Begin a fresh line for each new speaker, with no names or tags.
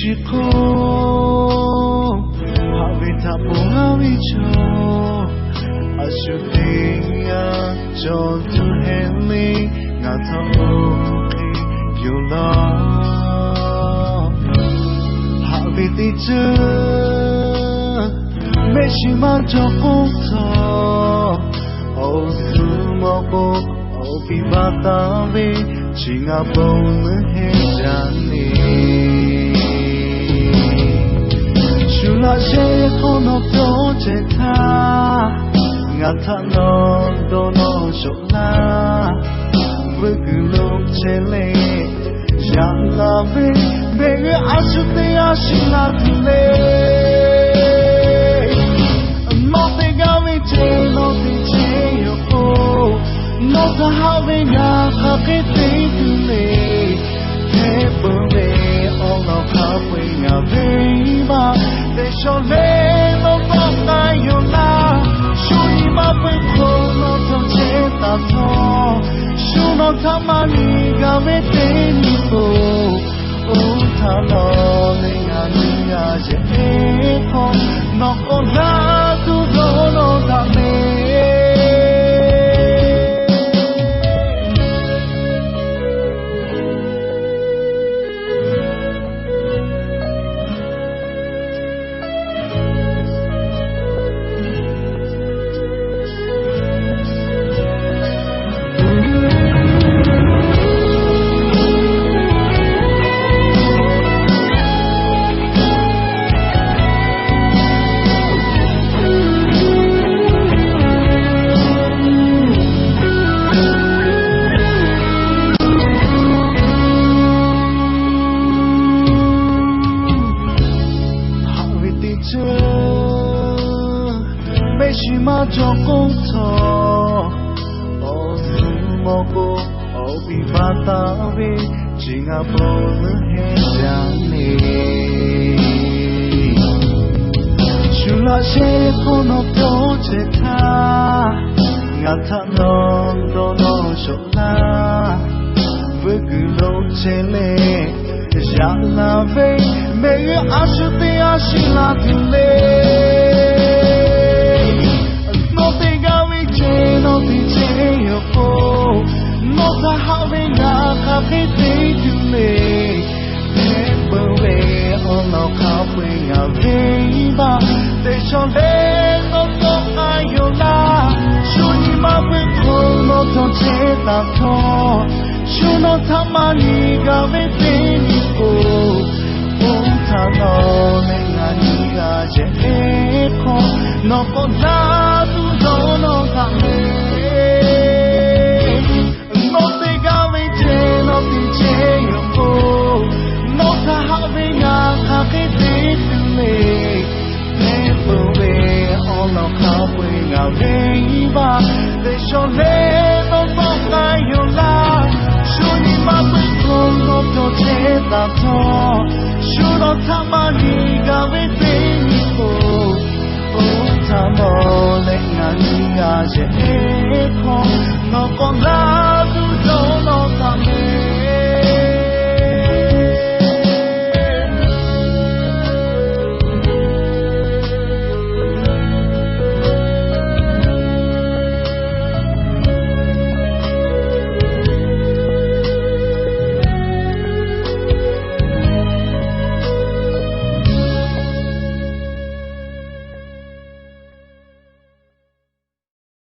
Mexico Habita Puhavicho Ashudia John to Henley Natamoki Yola Habiticha Meshima Jokuto Osumoko Obibatavi Chingapon Hejani Shula Shekono Projecta Ngata Dono Shola Vugulo Chele Yalavi Bege Ashute Ashila Tule Nothing Nota havina kakiti tule Tepule Ola kapwinga viva Deshole no toka yola Shuni mapeko no tocheta to Shuno tamani gavete nipo Utalo niya niya jeko Noko na tu dono dame Meshima Jokuto Osumoko Obibatavi Chingapon Hejani Shula Shekono Projecta Ngata Dono Shola Vugulo Chele Yalave Mege Ashute Ashila Tule Nota havina kakiti tule Tepule ono kapwinga viva Deshole no toka yola Shuni mapeko no tocheta to Shuno tamani gavete nipo Utano nenga niga jeko Noko na